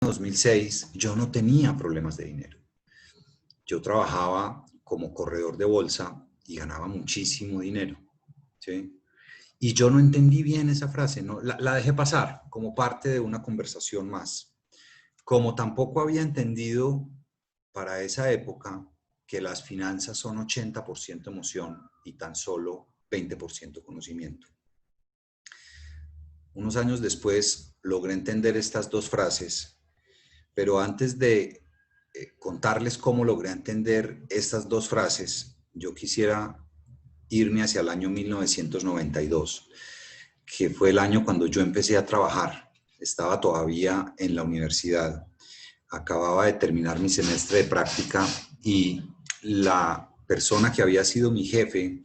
2006 yo no tenía problemas de dinero. Yo trabajaba como corredor de bolsa y ganaba muchísimo dinero, ¿sí? Y yo no entendí bien esa frase, ¿no? La dejé pasar como parte de una conversación más. Como tampoco había entendido para esa época que las finanzas son 80% emoción y tan solo 20% conocimiento. Unos años después logré entender estas dos frases, pero antes de contarles cómo logré entender estas dos frases, yo quisiera irme hacia el año 1992, que fue el año cuando yo empecé a trabajar. Estaba todavía en la universidad, acababa de terminar mi semestre de práctica y la persona que había sido mi jefe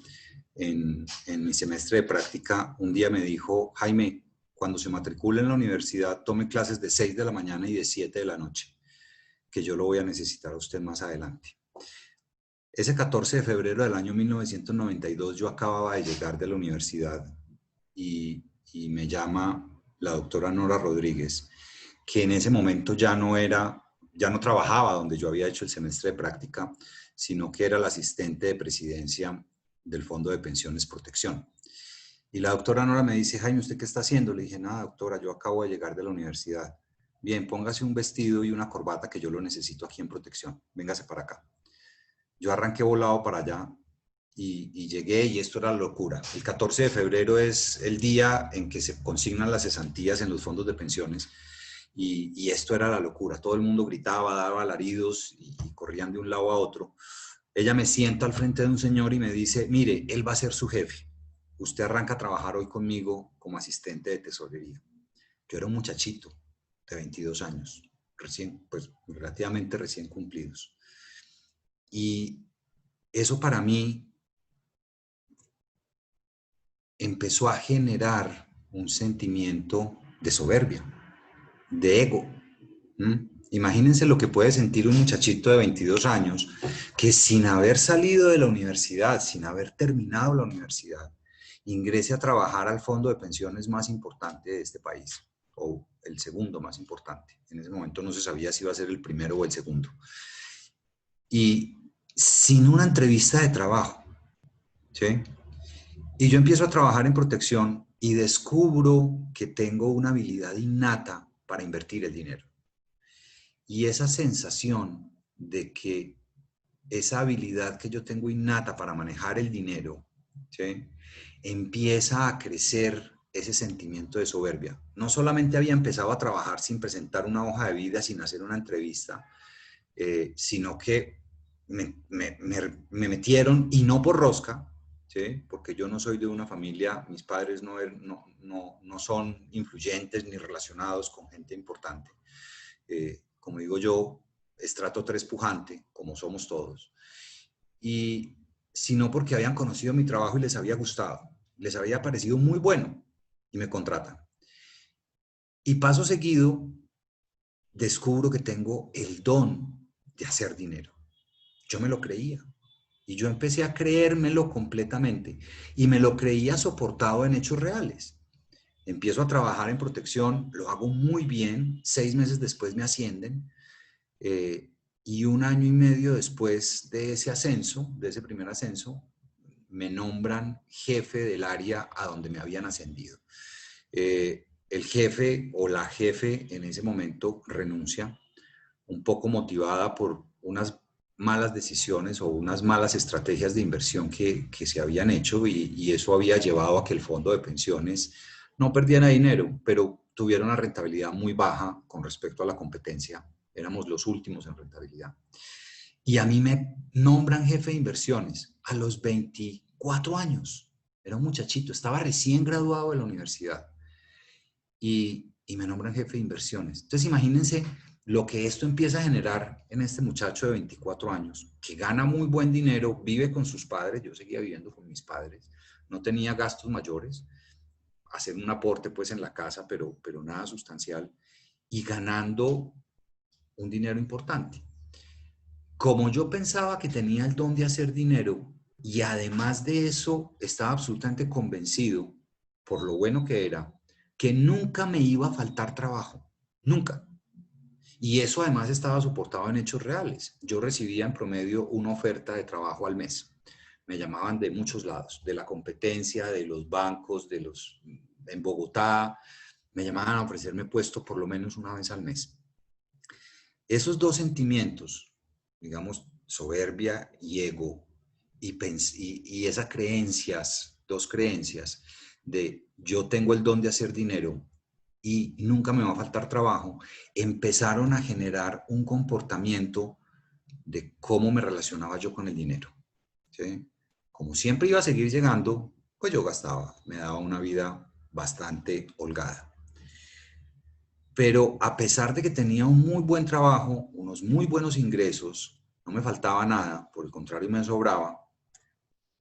en mi semestre de práctica un día me dijo: Jaime, cuando se matricule en la universidad, tome clases de 6 de la mañana y de 7 de la noche, que yo lo voy a necesitar a usted más adelante. Ese 14 de febrero del año 1992 yo acababa de llegar de la universidad y me llama la doctora Nora Rodríguez, que en ese momento ya no trabajaba donde yo había hecho el semestre de práctica, sino que era la asistente de presidencia del Fondo de Pensiones Protección. Y la doctora Nora me dice: Jaime, ¿usted qué está haciendo? Le dije: nada, doctora, yo acabo de llegar de la universidad. Bien, póngase un vestido y una corbata que yo lo necesito aquí en Protección. Véngase para acá. Yo arranqué volado para allá y llegué, y esto era locura. El 14 de febrero es el día en que se consignan las cesantías en los fondos de pensiones y esto era la locura. Todo el mundo gritaba, daba alaridos y corrían de un lado a otro. Ella me sienta al frente de un señor y me dice: mire, él va a ser su jefe. Usted arranca a trabajar hoy conmigo como asistente de tesorería. Yo era un muchachito de 22 años, pues relativamente recién cumplidos. Y eso para mí empezó a generar un sentimiento de soberbia, de ego. Imagínense lo que puede sentir un muchachito de 22 años que, sin haber salido de la universidad, sin haber terminado la universidad, ingrese a trabajar al fondo de pensiones más importante de este país, o el segundo más importante. En ese momento no se sabía si iba a ser el primero o el segundo. Y sin una entrevista de trabajo, ¿sí? Y yo empiezo a trabajar en Protección y descubro que tengo una habilidad innata para invertir el dinero. Y esa sensación de que esa habilidad que yo tengo innata para manejar el dinero, ¿sí?, empieza a crecer ese sentimiento de soberbia. No solamente había empezado a trabajar sin presentar una hoja de vida, sin hacer una entrevista, sino que me metieron, y no por rosca, ¿sí?, porque yo no soy de una familia, mis padres no son influyentes ni relacionados con gente importante. Como digo yo, estrato 3 pujante, como somos todos, y sino porque habían conocido mi trabajo y les había gustado, les había parecido muy bueno y me contratan. Y paso seguido descubro que tengo el don de hacer dinero. Yo me lo creía y yo empecé a creérmelo completamente y me lo creía soportado en hechos reales. Empiezo a trabajar en Protección, lo hago muy bien, 6 meses después me ascienden. Y 1 año y medio después de ese ascenso, de ese primer ascenso, me nombran jefe del área a donde me habían ascendido. El jefe o la jefe en ese momento renuncia, un poco motivada por unas malas decisiones o unas malas estrategias de inversión que se habían hecho, y eso había llevado a que el fondo de pensiones no perdiera dinero, pero tuviera una rentabilidad muy baja con respecto a la competencia. Éramos los últimos en rentabilidad. Y a mí me nombran jefe de inversiones a los 24 años. Era un muchachito, estaba recién graduado de la universidad. Y me nombran jefe de inversiones. Entonces imagínense lo que esto empieza a generar en este muchacho de 24 años, que gana muy buen dinero, vive con sus padres. Yo seguía viviendo con mis padres, no tenía gastos mayores, hacer un aporte pues en la casa, pero nada sustancial, y ganando un dinero importante. Como yo pensaba que tenía el don de hacer dinero, y además de eso estaba absolutamente convencido, por lo bueno que era, que nunca me iba a faltar trabajo, nunca. Y eso además estaba soportado en hechos reales. Yo recibía en promedio una oferta de trabajo al mes. Me llamaban de muchos lados, de la competencia, de los bancos, en Bogotá. Me llamaban a ofrecerme puesto por lo menos una vez al mes. Esos dos sentimientos, digamos, soberbia y ego, y esas creencias, dos creencias de yo tengo el don de hacer dinero y nunca me va a faltar trabajo, empezaron a generar un comportamiento de cómo me relacionaba yo con el dinero. ¿Sí? Como siempre iba a seguir llegando, pues yo gastaba, me daba una vida bastante holgada. Pero a pesar de que tenía un muy buen trabajo, unos muy buenos ingresos, no me faltaba nada, por el contrario me sobraba,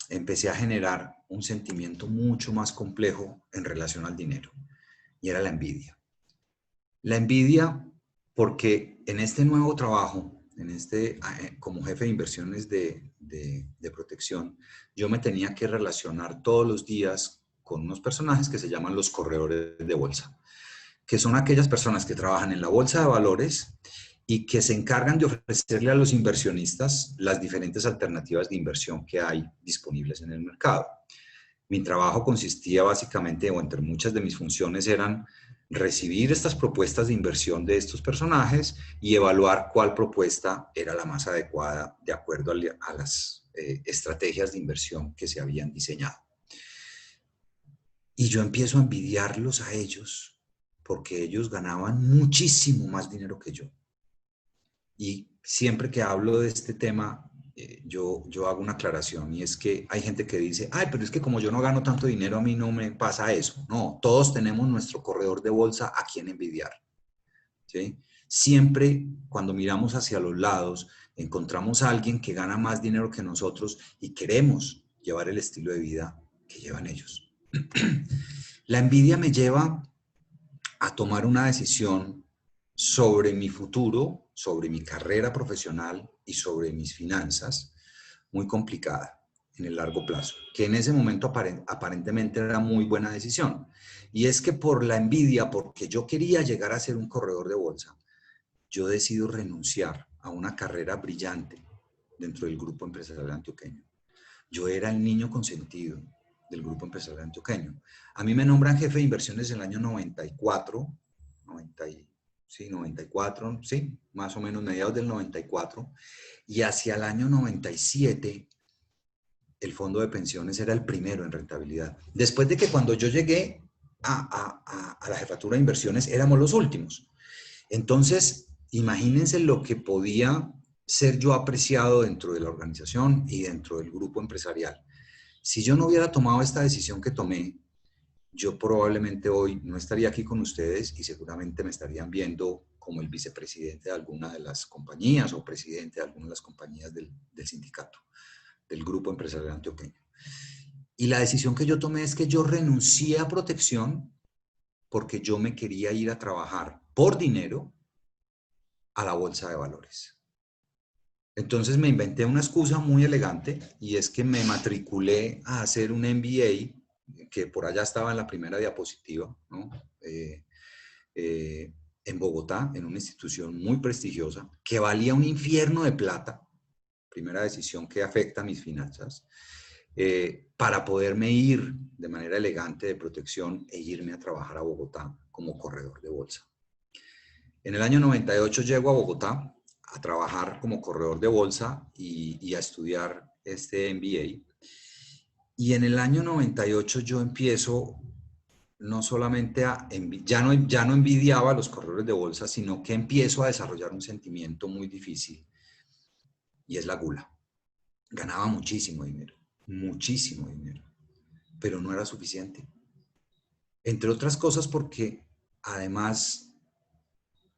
empecé a generar un sentimiento mucho más complejo en relación al dinero, y era la envidia. La envidia porque en este nuevo trabajo, como jefe de inversiones de protección, yo me tenía que relacionar todos los días con unos personajes que se llaman los corredores de bolsa, que son aquellas personas que trabajan en la bolsa de valores y que se encargan de ofrecerle a los inversionistas las diferentes alternativas de inversión que hay disponibles en el mercado. Mi trabajo consistía básicamente, o entre muchas de mis funciones eran recibir estas propuestas de inversión de estos personajes y evaluar cuál propuesta era la más adecuada de acuerdo a las estrategias de inversión que se habían diseñado. Y yo empiezo a envidiarlos a ellos porque ellos ganaban muchísimo más dinero que yo. Y siempre que hablo de este tema, yo hago una aclaración, y es que hay gente que dice, ay, pero es que como yo no gano tanto dinero, a mí no me pasa eso. No, todos tenemos nuestro corredor de bolsa a quien envidiar. ¿Sí? Siempre cuando miramos hacia los lados, encontramos a alguien que gana más dinero que nosotros y queremos llevar el estilo de vida que llevan ellos. La envidia me lleva a tomar una decisión sobre mi futuro, sobre mi carrera profesional y sobre mis finanzas, muy complicada en el largo plazo, que en ese momento aparentemente era muy buena decisión. Y es que por la envidia, porque yo quería llegar a ser un corredor de bolsa, yo decido renunciar a una carrera brillante dentro del grupo empresarial antioqueño. Yo era el niño consentido del grupo empresarial antioqueño. A mí me nombran jefe de inversiones en el año 94, 90, sí, 94, sí, más o menos mediados del 94, y hacia el año 97 el fondo de pensiones era el primero en rentabilidad. Después de que cuando yo llegué a la jefatura de inversiones éramos los últimos. Entonces, imagínense lo que podía ser yo apreciado dentro de la organización y dentro del grupo empresarial. Si yo no hubiera tomado esta decisión que tomé, yo probablemente hoy no estaría aquí con ustedes y seguramente me estarían viendo como el vicepresidente de alguna de las compañías o presidente de alguna de las compañías del sindicato, del grupo empresarial antioqueño. Y la decisión que yo tomé es que yo renuncié a protección porque yo me quería ir a trabajar por dinero a la bolsa de valores. Entonces me inventé una excusa muy elegante, y es que me matriculé a hacer un MBA, que por allá estaba en la primera diapositiva, ¿no? En Bogotá, en una institución muy prestigiosa, que valía un infierno de plata, primera decisión que afecta a mis finanzas, para poderme ir de manera elegante de protección e irme a trabajar a Bogotá como corredor de bolsa. En el año 98 llego a Bogotá a trabajar como corredor de bolsa y a estudiar este MBA. Y en el año 98 yo empiezo no solamente ya no envidiaba a los corredores de bolsa, sino que empiezo a desarrollar un sentimiento muy difícil, y es la gula. Ganaba muchísimo dinero, pero no era suficiente. Entre otras cosas porque además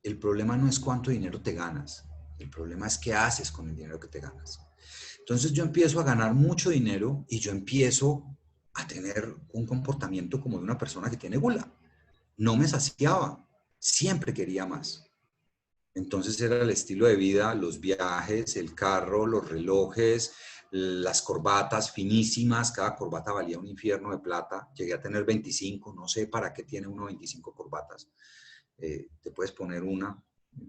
el problema no es cuánto dinero te ganas, el problema es qué haces con el dinero que te ganas. Entonces yo empiezo a ganar mucho dinero y yo empiezo a tener un comportamiento como de una persona que tiene gula. No me saciaba, siempre quería más. Entonces era el estilo de vida, los viajes, el carro, los relojes, las corbatas finísimas, cada corbata valía un infierno de plata. Llegué a tener 25, no sé para qué tiene uno 25 corbatas. Te puedes poner una,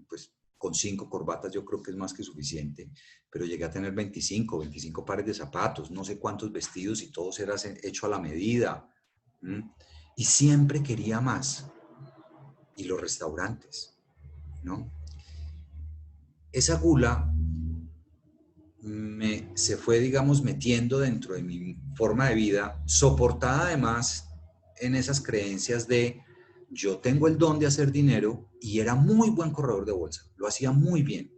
pues con 5 corbatas yo creo que es más que suficiente, pero llegué a tener 25 pares de zapatos, no sé cuántos vestidos y todos eran hechos a la medida. Y siempre quería más. Y los restaurantes, ¿no? Esa gula se fue, digamos, metiendo dentro de mi forma de vida, soportada además en esas creencias de yo tengo el don de hacer dinero y era muy buen corredor de bolsa, lo hacía muy bien.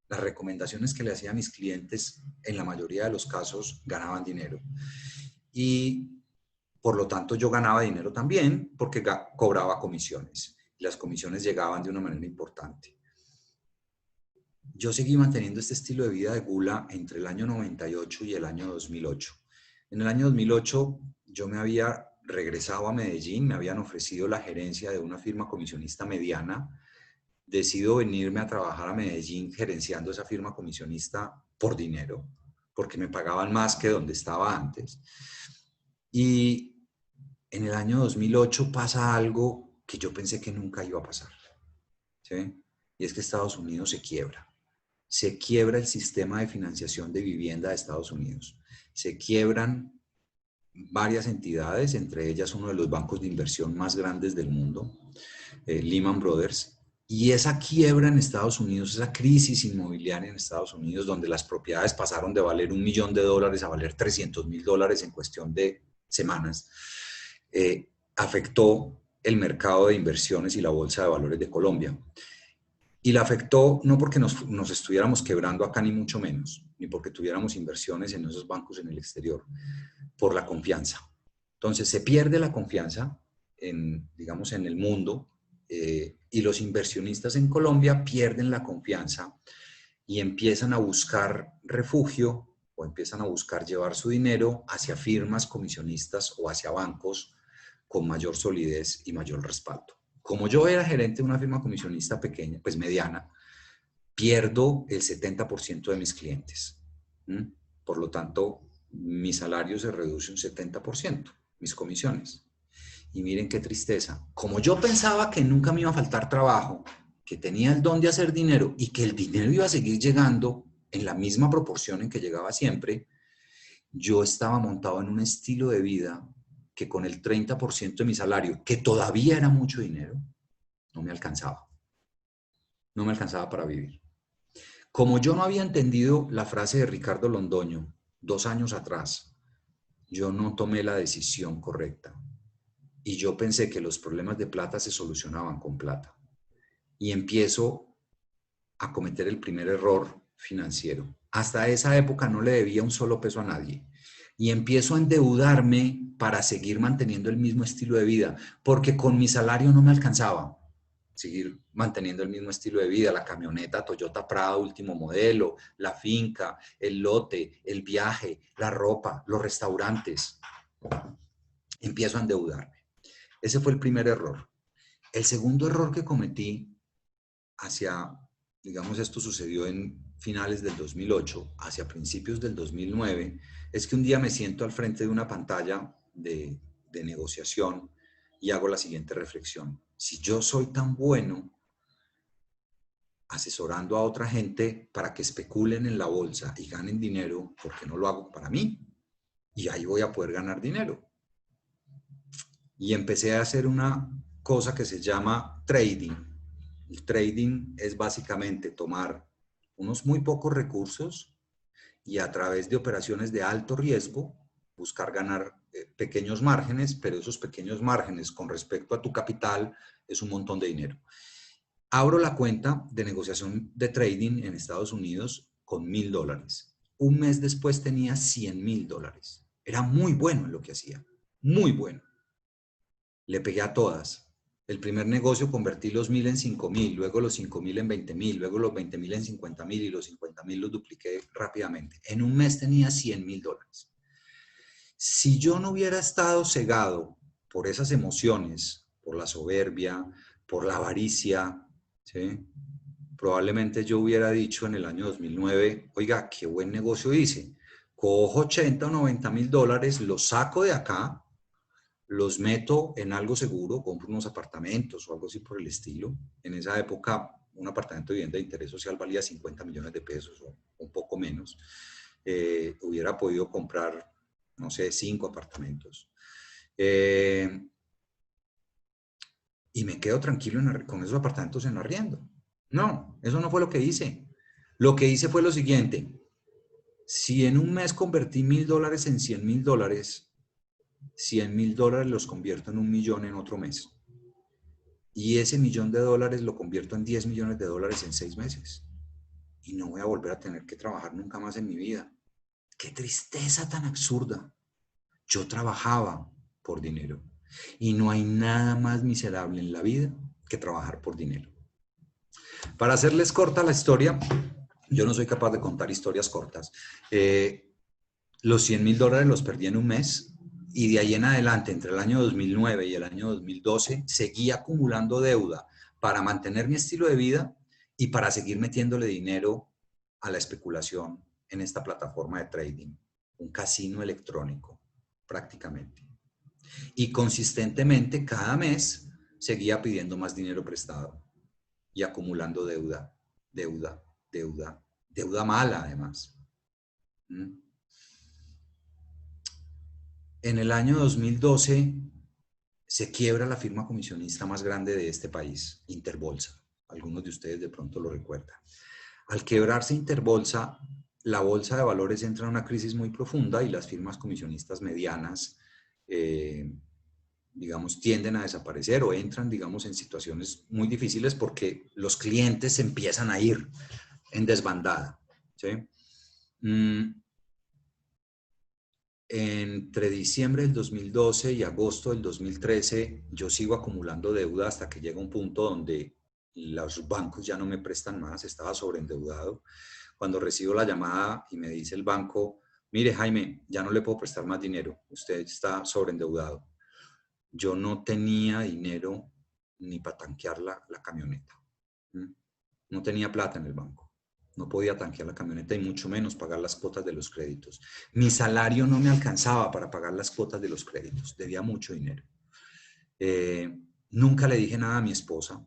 Las recomendaciones que le hacía a mis clientes en la mayoría de los casos ganaban dinero. Y por lo tanto yo ganaba dinero también porque cobraba comisiones. Y las comisiones llegaban de una manera importante. Yo seguí manteniendo este estilo de vida de gula entre el año 98 y el año 2008. En el año 2008 yo me había regresado a Medellín, me habían ofrecido la gerencia de una firma comisionista mediana. Decido venirme a trabajar a Medellín gerenciando esa firma comisionista por dinero, porque me pagaban más que donde estaba antes. Y en el año 2008 pasa algo que yo pensé que nunca iba a pasar, ¿sí? Y es que Estados Unidos se quiebra. Se quiebra el sistema de financiación de vivienda de Estados Unidos. Se quiebran varias entidades, entre ellas uno de los bancos de inversión más grandes del mundo, Lehman Brothers. Y esa quiebra en Estados Unidos, esa crisis inmobiliaria en Estados Unidos, donde las propiedades pasaron de valer $1 millón a valer $300.000 en cuestión de semanas, afectó el mercado de inversiones y la bolsa de valores de Colombia. Y la afectó no porque nos estuviéramos quebrando acá, ni mucho menos, ni porque tuviéramos inversiones en esos bancos en el exterior, por la confianza. Entonces se pierde la confianza digamos, en el mundo, y los inversionistas en Colombia pierden la confianza y empiezan a buscar refugio o empiezan a buscar llevar su dinero hacia firmas comisionistas o hacia bancos con mayor solidez y mayor respaldo. Como yo era gerente de una firma comisionista pequeña, pues mediana, pierdo el 70% de mis clientes. Por lo tanto, mi salario se reduce un 70%, mis comisiones. Y miren qué tristeza. Como yo pensaba que nunca me iba a faltar trabajo, que tenía el don de hacer dinero y que el dinero iba a seguir llegando en la misma proporción en que llegaba siempre, yo estaba montado en un estilo de vida que con el 30% de mi salario, que todavía era mucho dinero, no me alcanzaba. No me alcanzaba para vivir. Como yo no había entendido la frase de Ricardo Londoño 2 años atrás, yo no tomé la decisión correcta. Y yo pensé que los problemas de plata se solucionaban con plata. Y empiezo a cometer el primer error financiero. Hasta esa época no le debía un solo peso a nadie. Y empiezo a endeudarme para seguir manteniendo el mismo estilo de vida, porque con mi salario no me alcanzaba seguir manteniendo el mismo estilo de vida, la camioneta Toyota Prado último modelo, la finca, el lote, el viaje, la ropa, los restaurantes. Empiezo a endeudarme. Ese fue el primer error. El segundo error que cometí digamos, esto sucedió en finales del 2008, hacia principios del 2009, es que un día me siento al frente de una pantalla de negociación y hago la siguiente reflexión. Si yo soy tan bueno asesorando a otra gente para que especulen en la bolsa y ganen dinero, ¿por qué no lo hago para mí? Y ahí voy a poder ganar dinero. Y empecé a hacer una cosa que se llama trading. El trading es básicamente tomar unos muy pocos recursos y a través de operaciones de alto riesgo buscar ganar pequeños márgenes, pero esos pequeños márgenes con respecto a tu capital es un montón de dinero. Abro la cuenta de negociación de trading en Estados Unidos con $1,000. Un mes después tenía $100,000. Era muy bueno en lo que hacía, muy bueno. Le pegué a todas. El primer negocio convertí los 1,000 en 5,000, luego los 5,000 en 20,000, luego los 20,000 en 50,000 y los 50,000 los dupliqué rápidamente. En un mes tenía $100,000. Si yo no hubiera estado cegado por esas emociones, por la soberbia, por la avaricia, ¿sí? Probablemente yo hubiera dicho en el año 2009, oiga, qué buen negocio hice. Cojo 80 o $90,000, los saco de acá, los meto en algo seguro, compro unos apartamentos o algo así por el estilo. En esa época un apartamento de vivienda de interés social valía 50 millones de pesos o un poco menos, hubiera podido comprar, no sé, 5 apartamentos. Y me quedo tranquilo con esos apartamentos en arriendo. No, eso no fue lo que hice. Lo que hice fue lo siguiente. Si en un mes convertí $1.000 en $100.000, $100.000 los convierto en 1.000.000 en otro mes. Y ese $1.000.000 lo convierto en $10 millones en 6 meses. Y no voy a volver a tener que trabajar nunca más en mi vida. ¡Qué tristeza tan absurda! Yo trabajaba por dinero. Y no hay nada más miserable en la vida que trabajar por dinero. Para hacerles corta la historia, yo no soy capaz de contar historias cortas. Los $100.000 los perdí en un mes y de ahí en adelante, entre el año 2009 y el año 2012, seguí acumulando deuda para mantener mi estilo de vida y para seguir metiéndole dinero a la especulación en esta plataforma de trading, un casino electrónico, prácticamente. Y consistentemente, cada mes, seguía pidiendo más dinero prestado y acumulando deuda, deuda, deuda, deuda mala además. En el año 2012 se quiebra la firma comisionista más grande de este país, Interbolsa. Algunos de ustedes de pronto lo recuerdan. Al quebrarse Interbolsa, la bolsa de valores entra en una crisis muy profunda y las firmas comisionistas medianas, digamos, tienden a desaparecer o entran, digamos, en situaciones muy difíciles porque los clientes se empiezan a ir en desbandada, ¿sí? Entre diciembre del 2012 y agosto del 2013, yo sigo acumulando deuda hasta que llega un punto donde los bancos ya no me prestan más, estaba sobreendeudado. Cuando recibo la llamada y me dice el banco, mire Jaime, ya no le puedo prestar más dinero, usted está sobreendeudado. Yo no tenía dinero ni para tanquear la camioneta. No tenía plata en el banco. No podía tanquear la camioneta y mucho menos pagar las cuotas de los créditos. Mi salario no me alcanzaba para pagar las cuotas de los créditos. Debía mucho dinero. Nunca le dije nada a mi esposa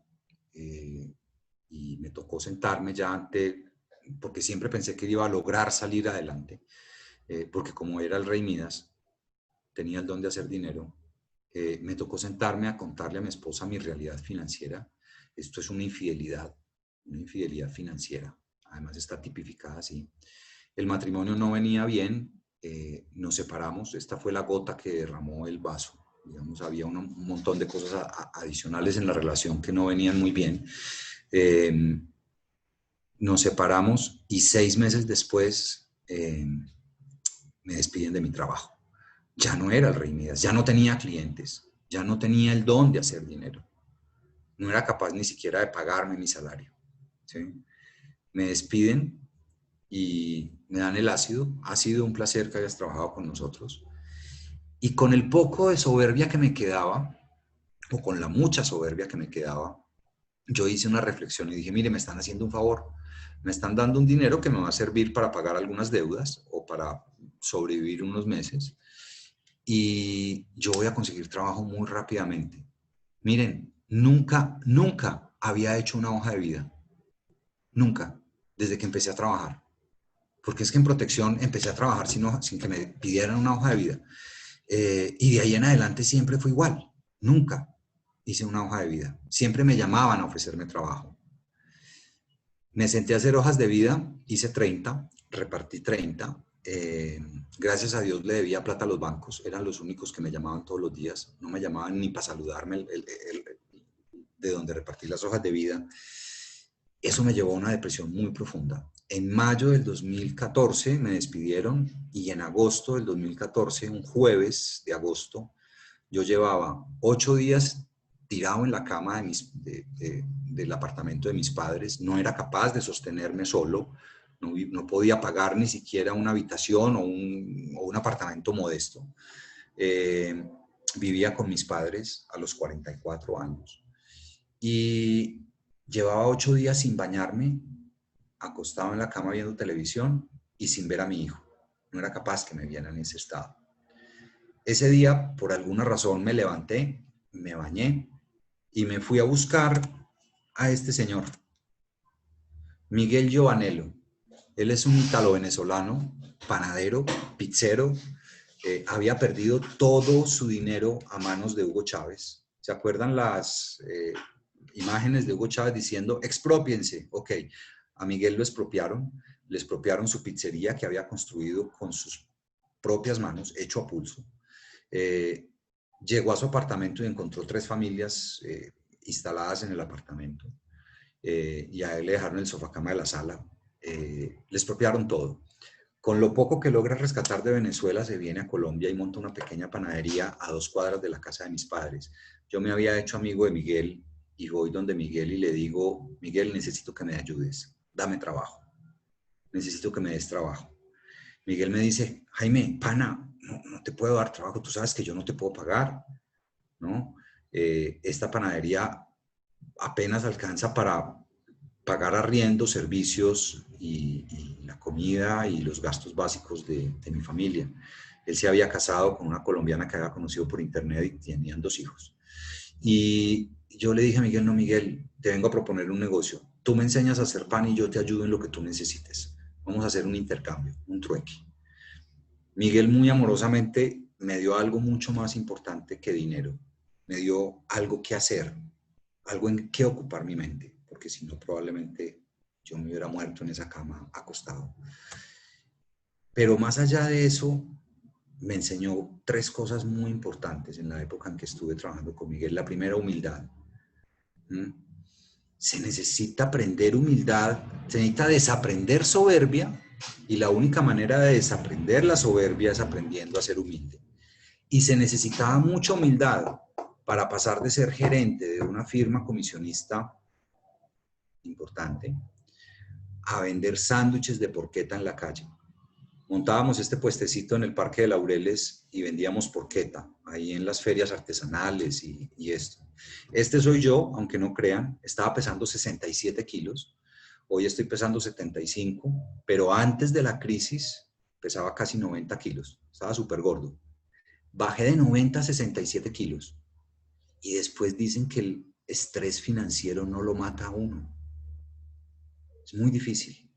y me tocó sentarme ya porque siempre pensé que iba a lograr salir adelante, porque como era el rey Midas, tenía el don de hacer dinero. Me tocó sentarme a contarle a mi esposa mi realidad financiera. Esto es una infidelidad financiera. Además está tipificada así. El matrimonio no venía bien, nos separamos. Esta fue la gota que derramó el vaso. Digamos, había un montón de cosas adicionales en la relación que no venían muy bien. Nos separamos y 6 meses después me despiden de mi trabajo. Ya no era el rey Midas, ya no tenía clientes, ya no tenía el don de hacer dinero. No era capaz ni siquiera de pagarme mi salario, ¿sí? Me despiden y me dan el ácido. Ha sido un placer que hayas trabajado con nosotros. Y con el poco de soberbia que me quedaba, o con la mucha soberbia que me quedaba, yo hice una reflexión y dije, mire, me están haciendo un favor. Me están dando un dinero que me va a servir para pagar algunas deudas o para sobrevivir unos meses. Y yo voy a conseguir trabajo muy rápidamente. Miren, nunca había hecho una hoja de vida. Nunca, desde que empecé a trabajar. Porque es que en protección empecé a trabajar sin que me pidieran una hoja de vida. Y de ahí en adelante siempre fue igual. Nunca hice una hoja de vida. Siempre me llamaban a ofrecerme trabajo. Me senté a hacer hojas de vida, hice 30, repartí 30. Gracias a Dios le debía plata a los bancos. Eran los únicos que me llamaban todos los días. No me llamaban ni para saludarme de donde repartí las hojas de vida. Eso me llevó a una depresión muy profunda. En mayo del 2014 me despidieron y en agosto del 2014, un jueves de agosto, yo llevaba 8 días tirado en la cama del apartamento de mis padres. No era capaz de sostenerme solo. No podía pagar ni siquiera una habitación o un apartamento modesto. Vivía con mis padres a los 44 años. Y llevaba 8 días sin bañarme, acostado en la cama viendo televisión y sin ver a mi hijo. No era capaz que me viera en ese estado. Ese día, por alguna razón, me levanté, me bañé y me fui a buscar a este señor. Miguel Giovanello. Él es un ítalo-venezolano, panadero, pizzero. Había perdido todo su dinero a manos de Hugo Chávez. ¿Se acuerdan las imágenes de Hugo Chávez diciendo exprópiense? Ok, a Miguel lo expropiaron, le expropiaron su pizzería que había construido con sus propias manos, hecho a pulso. Llegó a su apartamento y encontró 3 familias instaladas en el apartamento. Y a él le dejaron el sofá-cama de la sala. Le expropiaron todo. Con lo poco que logra rescatar de Venezuela, se viene a Colombia y monta una pequeña panadería a 2 cuadras de la casa de mis padres. Yo me había hecho amigo de Miguel y voy donde Miguel y le digo, Miguel, necesito que me ayudes, dame trabajo, necesito que me des trabajo. Miguel me dice, Jaime, pana, no te puedo dar trabajo, tú sabes que yo no te puedo pagar, ¿no? Esta panadería apenas alcanza para pagar arriendo, servicios y la comida y los gastos básicos de mi familia. Él se había casado con una colombiana que había conocido por internet y tenían 2 hijos. Y yo le dije a Miguel, no, Miguel, te vengo a proponer un negocio. Tú me enseñas a hacer pan y yo te ayudo en lo que tú necesites. Vamos a hacer un intercambio, un trueque. Miguel muy amorosamente me dio algo mucho más importante que dinero. Me dio algo que hacer, algo en qué ocupar mi mente, porque si no probablemente yo me hubiera muerto en esa cama acostado. Pero más allá de eso, me enseñó 3 cosas muy importantes en la época en que estuve trabajando con Miguel. La primera, humildad. Se necesita aprender humildad, se necesita desaprender soberbia, y la única manera de desaprender la soberbia es aprendiendo a ser humilde. Y se necesitaba mucha humildad para pasar de ser gerente de una firma comisionista importante a vender sándwiches de porqueta en la calle. Montábamos este puestecito en el Parque de Laureles y vendíamos porqueta, ahí en las ferias artesanales y esto. Este soy yo, aunque no crean, estaba pesando 67 kilos, hoy estoy pesando 75, pero antes de la crisis pesaba casi 90 kilos, estaba súper gordo. Bajé de 90 a 67 kilos y después dicen que el estrés financiero no lo mata a uno. Es muy difícil.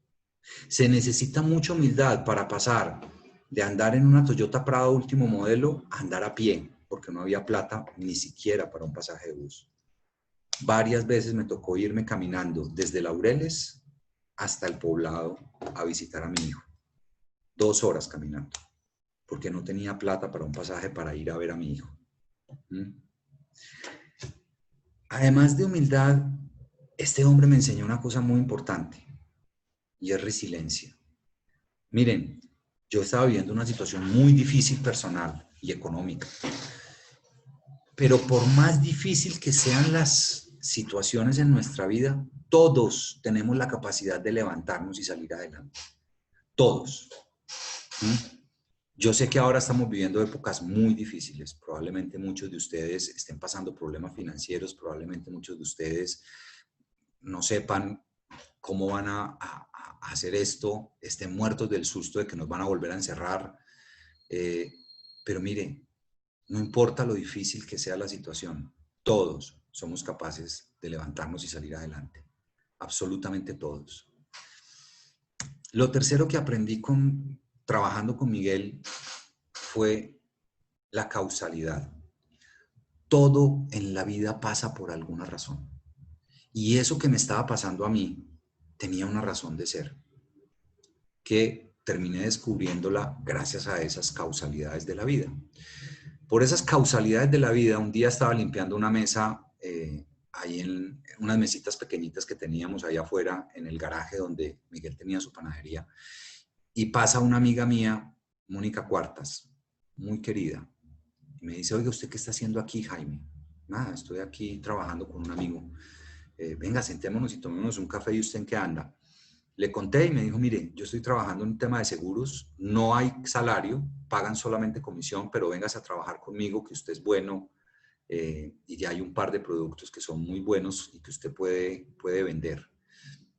Se necesita mucha humildad para pasar de andar en una Toyota Prado último modelo a andar a pie, porque no había plata ni siquiera para un pasaje de bus. Varias veces me tocó irme caminando desde Laureles hasta el Poblado a visitar a mi hijo. 2 horas caminando, porque no tenía plata para un pasaje para ir a ver a mi hijo. Además de humildad, este hombre me enseñó una cosa muy importante, y es resiliencia. Miren, yo estaba viviendo una situación muy difícil personal y económica, pero por más difícil que sean las situaciones en nuestra vida, todos tenemos la capacidad de levantarnos y salir adelante. Todos. Yo sé que ahora estamos viviendo épocas muy difíciles. Probablemente muchos de ustedes estén pasando problemas financieros, probablemente muchos de ustedes no sepan cómo van a hacer esto, estén muertos del susto de que nos van a volver a encerrar. Pero mire, no importa lo difícil que sea la situación, todos somos capaces de levantarnos y salir adelante. Absolutamente todos. Lo tercero que aprendí trabajando con Miguel fue la causalidad. Todo en la vida pasa por alguna razón. Y eso que me estaba pasando a mí tenía una razón de ser, que terminé descubriéndola gracias a esas causalidades de la vida. Por esas causalidades de la vida, un día estaba limpiando una mesa, ahí en unas mesitas pequeñitas que teníamos ahí afuera, en el garaje donde Miguel tenía su panadería, y pasa una amiga mía, Mónica Cuartas, muy querida, y me dice, oiga, ¿usted qué está haciendo aquí, Jaime? Nada, estoy aquí trabajando con un amigo. Venga, sentémonos y tomémonos un café. ¿Y usted en qué anda? Le conté y me dijo, mire, yo estoy trabajando en un tema de seguros, no hay salario, pagan solamente comisión, pero vengas a trabajar conmigo, que usted es bueno, y ya hay un par de productos que son muy buenos y que usted puede vender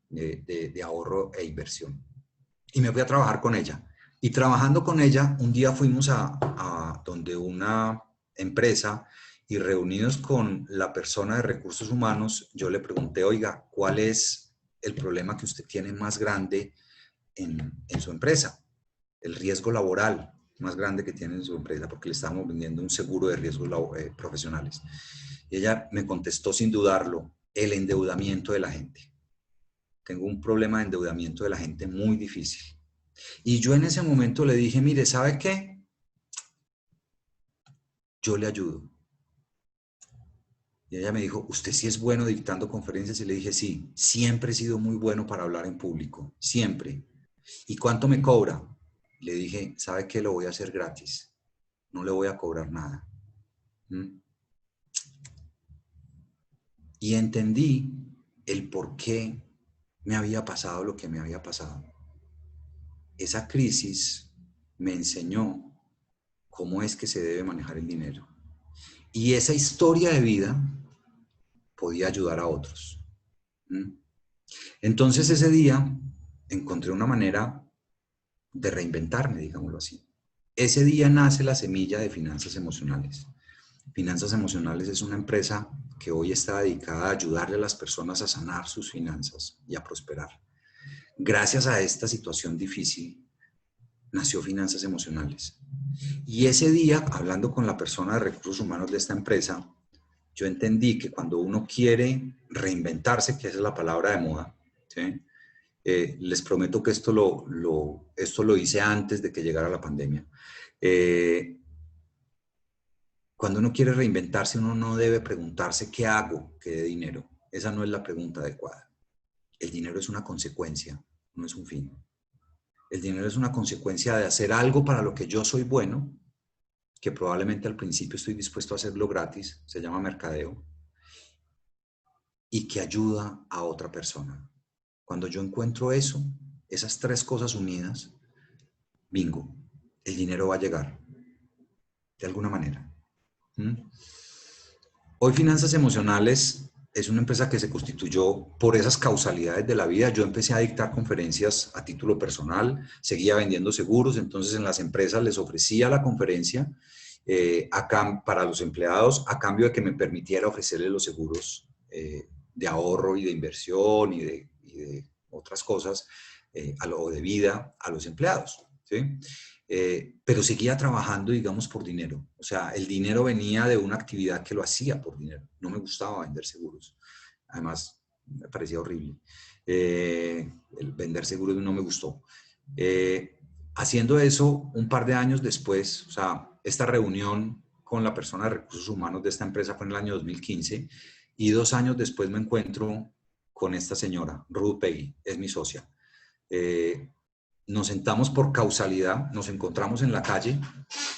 de ahorro e inversión. Y me fui a trabajar con ella. Y trabajando con ella, un día fuimos a donde una empresa y reunidos con la persona de recursos humanos, yo le pregunté, oiga, ¿cuál es el problema que usted tiene más grande en su empresa, el riesgo laboral más grande que tiene en su empresa, porque le estamos vendiendo un seguro de riesgos profesionales. Y ella me contestó sin dudarlo, el endeudamiento de la gente. Tengo un problema de endeudamiento de la gente muy difícil. Y yo en ese momento le dije, mire, ¿sabe qué? Yo le ayudo. Y ella me dijo, ¿usted sí es bueno dictando conferencias? Y le dije, sí, siempre he sido muy bueno para hablar en público, siempre. ¿Y cuánto me cobra? Le dije, ¿sabe qué? Lo voy a hacer gratis. No le voy a cobrar nada. ¿Mm? Y entendí el por qué me había pasado lo que me había pasado. Esa crisis me enseñó cómo es que se debe manejar el dinero. Y esa historia de vida podía ayudar a otros. ¿Mm? Entonces ese día encontré una manera de reinventarme, digámoslo así. Ese día nace la semilla de Finanzas Emocionales. Finanzas Emocionales es una empresa que hoy está dedicada a ayudarle a las personas a sanar sus finanzas y a prosperar. Gracias a esta situación difícil, nació Finanzas Emocionales. Y ese día, hablando con la persona de recursos humanos de esta empresa, yo entendí que cuando uno quiere reinventarse, que esa es la palabra de moda, ¿sí? Les prometo que esto lo hice antes de que llegara la pandemia. Cuando uno quiere reinventarse, uno no debe preguntarse qué hago que dé dinero. Esa no es la pregunta adecuada. El dinero es una consecuencia, no es un fin. El dinero es una consecuencia de hacer algo para lo que yo soy bueno, que probablemente al principio estoy dispuesto a hacerlo gratis, se llama mercadeo, y que ayuda a otra persona. Cuando yo encuentro eso, esas tres cosas unidas, bingo, el dinero va a llegar, de alguna manera. ¿Mm? Hoy Finanzas Emocionales es una empresa que se constituyó por esas causalidades de la vida. Yo empecé a dictar conferencias a título personal, seguía vendiendo seguros, entonces en las empresas les ofrecía la conferencia para los empleados a cambio de que me permitiera ofrecerles los seguros de ahorro y de inversión y de otras cosas, o de vida a los empleados, ¿sí? Pero seguía trabajando, digamos, por dinero. O sea, el dinero venía de una actividad que lo hacía por dinero. No me gustaba vender seguros. Además, me parecía horrible. El vender seguros no me gustó. Haciendo eso, un par de años después, o sea, esta reunión con la persona de recursos humanos de esta empresa fue en el año 2015 y 2 años después me encuentro con esta señora, Ruth Peggy, es mi socia. Nos sentamos por causalidad, nos encontramos en la calle,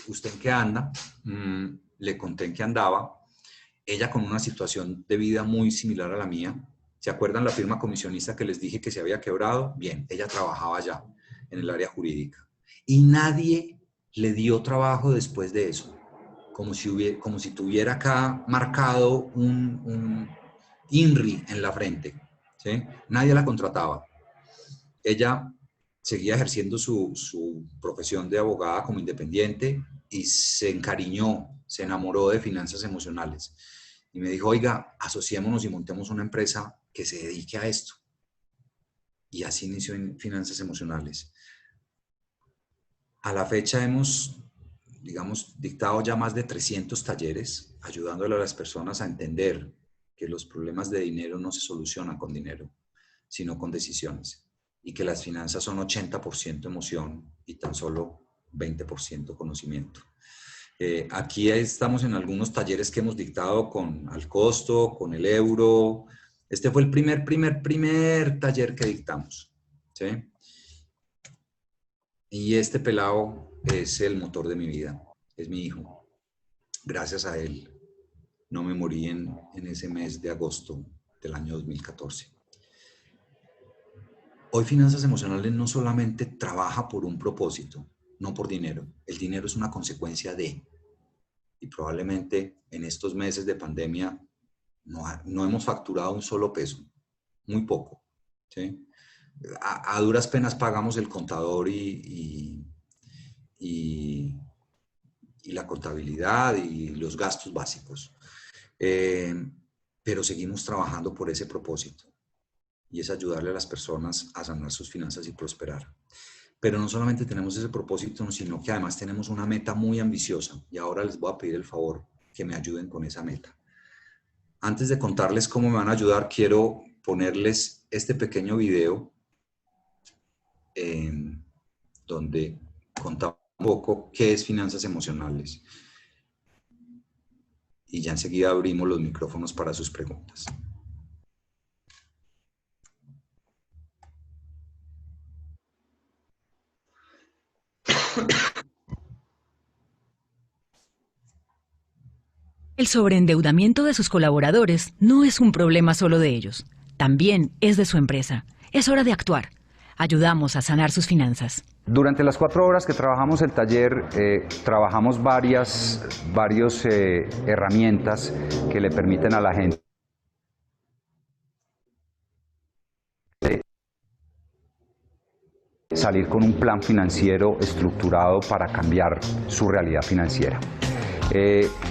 ¿usted en qué anda? Le conté en qué andaba, ella con una situación de vida muy similar a la mía. ¿Se acuerdan la firma comisionista que les dije que se había quebrado? Bien, ella trabajaba allá, en el área jurídica. Y nadie le dio trabajo después de eso, como si tuviera acá marcado un INRI en la frente, ¿sí? Nadie la contrataba. Ella seguía ejerciendo su profesión de abogada como independiente y se encariñó, se enamoró de Finanzas Emocionales. Y me dijo, oiga, asociémonos y montemos una empresa que se dedique a esto. Y así inició en Finanzas Emocionales. A la fecha hemos, digamos, dictado ya más de 300 talleres, ayudándole a las personas a entender que los problemas de dinero no se solucionan con dinero, sino con decisiones. Y que las finanzas son 80% emoción y tan solo 20% conocimiento. Aquí estamos en algunos talleres que hemos dictado con Al Costo, con el Euro. Este fue el primer taller que dictamos, ¿sí? Y este pelado es el motor de mi vida, es mi hijo. Gracias a él no me morí en ese mes de agosto del año 2014. Hoy Finanzas Emocionales no solamente trabaja por un propósito, no por dinero. El dinero es una consecuencia de, y probablemente en estos meses de pandemia no hemos facturado un solo peso, muy poco, ¿sí? A duras penas pagamos el contador y la contabilidad y los gastos básicos. Pero seguimos trabajando por ese propósito. y es ayudarle a las personas a sanar sus finanzas y prosperar. Pero no solamente tenemos ese propósito, sino que además tenemos una meta muy ambiciosa y ahora les voy a pedir el favor que me ayuden con esa meta. Antes de contarles cómo me van a ayudar, quiero ponerles este pequeño video donde contamos un poco qué es finanzas emocionales. Y ya enseguida abrimos los micrófonos para sus preguntas. El sobreendeudamiento de sus colaboradores no es un problema solo de ellos, también es de su empresa. Es hora de actuar. Ayudamos a sanar sus finanzas. Durante las 4 horas que trabajamos el taller, trabajamos varias herramientas que le permiten a la gente salir con un plan financiero estructurado para cambiar su realidad financiera.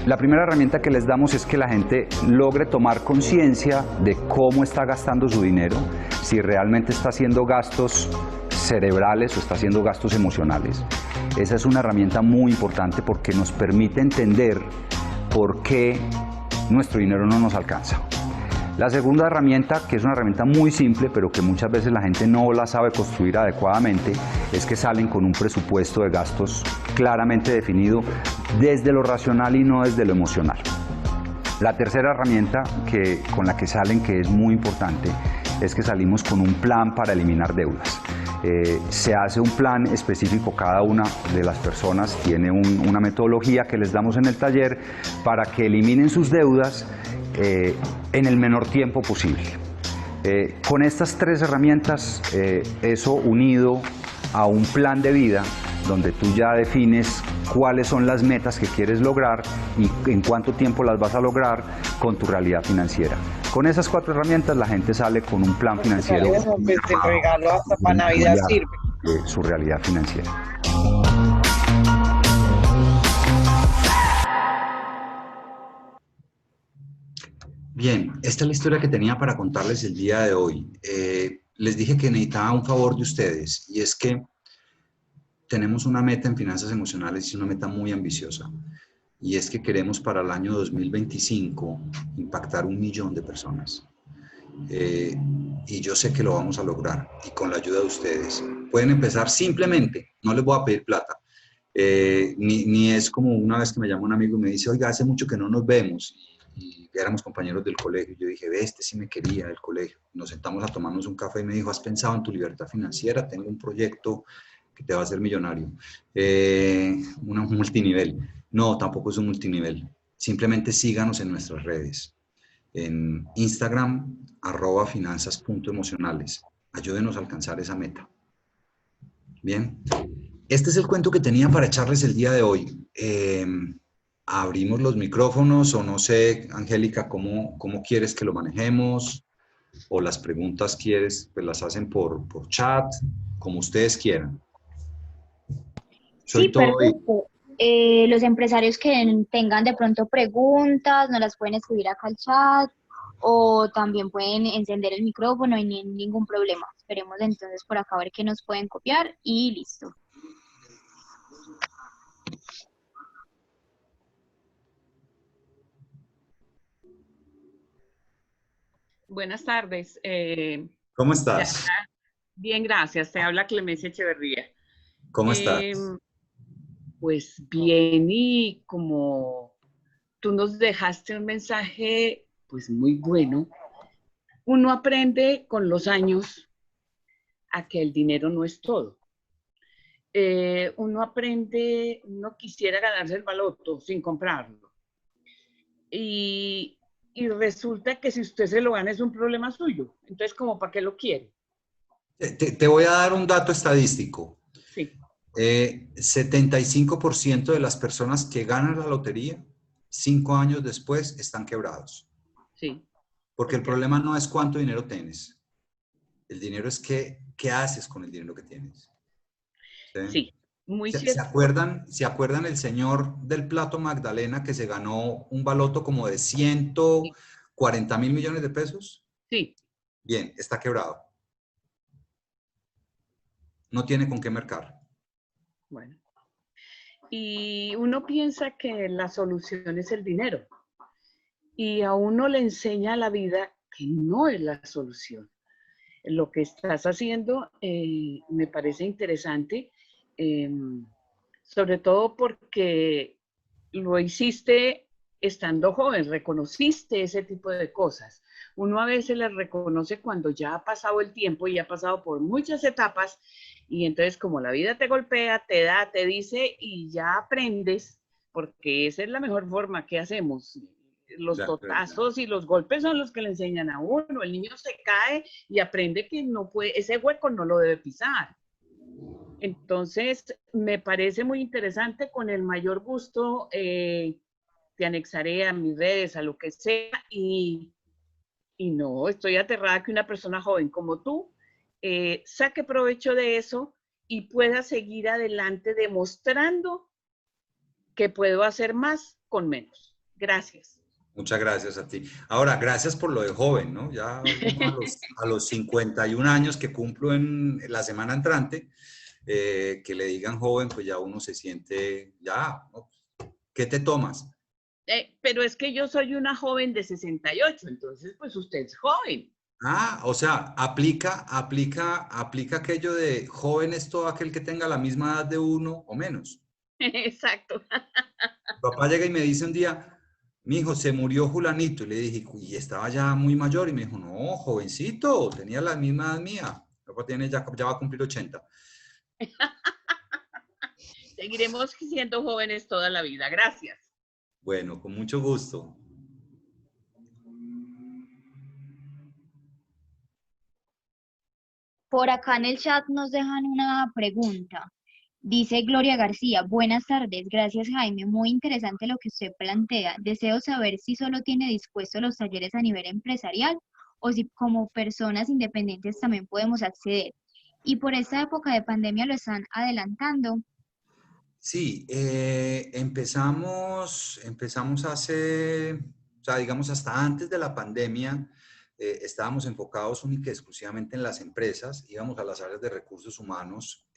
La primera herramienta que les damos es que la gente logre tomar conciencia de cómo está gastando su dinero, si realmente está haciendo gastos cerebrales o está haciendo gastos emocionales. Esa es una herramienta muy importante porque nos permite entender por qué nuestro dinero no nos alcanza. La segunda herramienta, que es una herramienta muy simple, pero que muchas veces la gente no la sabe construir adecuadamente, es que salen con un presupuesto de gastos claramente definido desde lo racional y no desde lo emocional. La tercera herramienta con la que salen, que es muy importante, es que salimos con un plan para eliminar deudas. Se hace un plan específico, cada una de las personas tiene una metodología que les damos en el taller para que eliminen sus deudas en el menor tiempo posible. Con estas 3 herramientas, eso unido a un plan de vida donde tú ya defines cuáles son las metas que quieres lograr y en cuánto tiempo las vas a lograr con tu realidad financiera. Con esas 4 herramientas la gente sale con un plan financiero. Este regalo hasta para Navidad sirve. Su realidad financiera. Bien, esta es la historia que tenía para contarles el día de hoy. Les dije que necesitaba un favor de ustedes y es que tenemos una meta en finanzas emocionales y una meta muy ambiciosa. Y es que queremos para el año 2025 impactar 1 millón de personas. Y yo sé que lo vamos a lograr y con la ayuda de ustedes. Pueden empezar simplemente, no les voy a pedir plata. Ni es como una vez que me llama un amigo y me dice, oiga, hace mucho que no nos vemos. Y éramos compañeros del colegio. Yo dije, ve, este sí me quería del colegio. Nos sentamos a tomarnos un café y me dijo, ¿has pensado en tu libertad financiera? Tengo un proyecto que te va a hacer millonario. Un multinivel. No, tampoco es un multinivel. Simplemente síganos en nuestras redes. En Instagram, @finanzas.emocionales. Ayúdenos a alcanzar esa meta. Bien. Este es el cuento que tenía para echarles el día de hoy. Abrimos los micrófonos o no sé, Angélica, ¿cómo quieres que lo manejemos? O las preguntas quieres, pues las hacen por chat, como ustedes quieran. Sí, perfecto. Los empresarios que tengan de pronto preguntas, nos las pueden escribir acá al chat o también pueden encender el micrófono y ningún problema. Esperemos entonces por acá a ver qué nos pueden copiar y listo. Buenas tardes. ¿Cómo estás? Bien, gracias. Te habla Clemencia Echeverría. ¿Cómo estás? Pues bien, y como tú nos dejaste un mensaje pues muy bueno, uno aprende con los años a que el dinero no es todo. Uno aprende, uno quisiera ganarse el baloto sin comprarlo. Y resulta que si usted se lo gana es un problema suyo. Entonces, ¿como para qué lo quiere? Te voy a dar un dato estadístico. Sí. 75% de las personas que ganan la lotería, 5 años después, están quebrados. Sí. Porque el problema no es cuánto dinero tienes. El dinero es qué haces con el dinero que tienes. Sí, muy ¿Se cierto. acuerdan el señor del Plato Magdalena que se ganó un baloto como de 140.000 millones de pesos? Sí. Bien, está quebrado. No tiene con qué mercar. Bueno. Y uno piensa que la solución es el dinero. Y a uno le enseña la vida que no es la solución. Lo que estás haciendo me parece interesante, eh, sobre todo porque lo hiciste estando joven, reconociste ese tipo de cosas. Uno a veces las reconoce cuando ya ha pasado el tiempo y ha pasado por muchas etapas y entonces como la vida te golpea, te da, te dice y ya aprendes, porque esa es la mejor forma que hacemos. Los De acuerdo. totazos y los golpes son los que le enseñan a uno. El niño se cae y aprende que no puede, ese hueco no lo debe pisar. Entonces, me parece muy interesante, con el mayor gusto te anexaré a mis redes, a lo que sea, y no, estoy aterrada que una persona joven como tú saque provecho de eso y pueda seguir adelante demostrando que puedo hacer más con menos. Gracias. Muchas gracias a ti. Ahora, gracias por lo de joven, ¿no? Ya uno a los 51 años que cumplo en la semana entrante, que le digan joven, pues ya uno se siente, ya, ¿no? ¿Qué te tomas? Pero es que yo soy una joven de 68, entonces pues usted es joven. Ah, o sea, aplica aquello de joven es todo aquel que tenga la misma edad de uno o menos. Exacto. Mi papá llega y me dice un día, mi hijo, se murió Julanito. Y le dije, y estaba ya muy mayor. Y me dijo, no, jovencito, tenía la misma edad mía. Mi papá tiene ya va a cumplir 80. Seguiremos siendo jóvenes toda la vida. Gracias. Bueno, con mucho gusto. Por acá en el chat nos dejan una pregunta. Dice Gloria García, buenas tardes, gracias Jaime, muy interesante lo que usted plantea. Deseo saber si solo tiene dispuestos los talleres a nivel empresarial o si como personas independientes también podemos acceder. Y por esta época de pandemia lo están adelantando. Sí, empezamos hace, o sea, digamos, hasta antes de la pandemia, estábamos enfocados única y exclusivamente en las empresas, íbamos a las áreas de recursos humanos,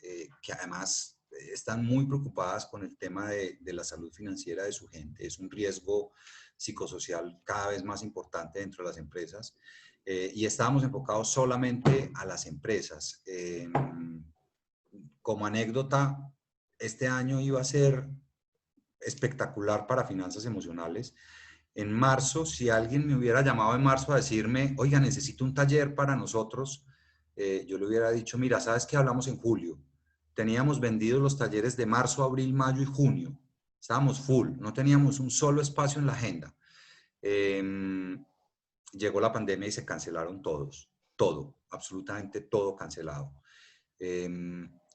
que además están muy preocupadas con el tema de la salud financiera de su gente. Es un riesgo psicosocial cada vez más importante dentro de las empresas, y estábamos enfocados solamente a las empresas. Como anécdota, este año iba a ser espectacular para finanzas emocionales. En marzo, si alguien me hubiera llamado en marzo a decirme, oiga, necesito un taller para nosotros, yo le hubiera dicho, mira, ¿sabes qué? Hablamos en julio. Teníamos vendidos los talleres de marzo, abril, mayo y junio. Estábamos full, no teníamos un solo espacio en la agenda. Llegó la pandemia y se cancelaron todos, todo, absolutamente todo cancelado.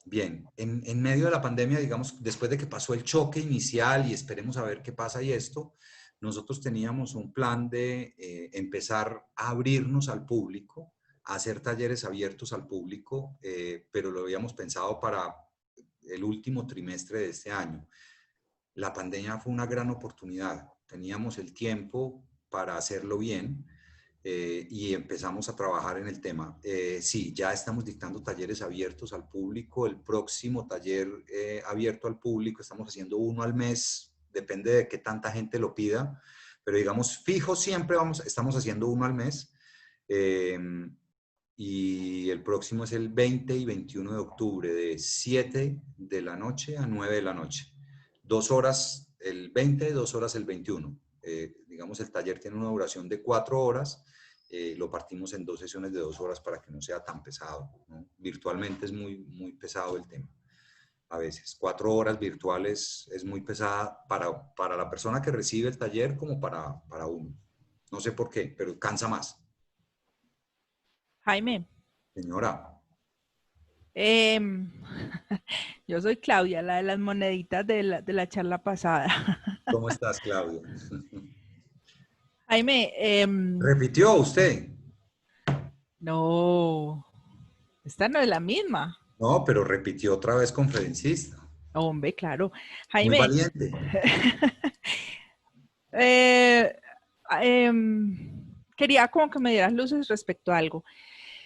Bien, en medio de la pandemia, digamos, después de que pasó el choque inicial y esperemos a ver qué pasa y esto, nosotros teníamos un plan de empezar a abrirnos al público, a hacer talleres abiertos al público, pero lo habíamos pensado para el último trimestre de este año. La pandemia fue una gran oportunidad, teníamos el tiempo para hacerlo bien. Y empezamos a trabajar en el tema. Sí, ya estamos dictando talleres abiertos al público. El próximo taller abierto al público, estamos haciendo uno al mes, depende de qué tanta gente lo pida, pero digamos, fijo siempre estamos haciendo uno al mes. Y el próximo es el 20 y 21 de octubre, de 7 de la noche a 9 de la noche. 2 horas el 20, 2 horas el 21. Digamos, el taller tiene una duración de 4 horas. Lo partimos en 2 sesiones de 2 horas para que no sea tan pesado, ¿no? Virtualmente es muy pesado el tema. A veces 4 horas virtuales es muy pesada para la persona que recibe el taller como para uno. No sé por qué, pero cansa más. Jaime, Señora, em, yo soy Claudia, la de las moneditas de la charla pasada. ¿cómo estás, Claudia? Jaime, ¿Repitió usted? no, esta no es la misma. No, pero repitió otra vez conferencista. Hombre, claro. Muy Jaime, valiente. eh, em, quería como que me dieras luces respecto a algo.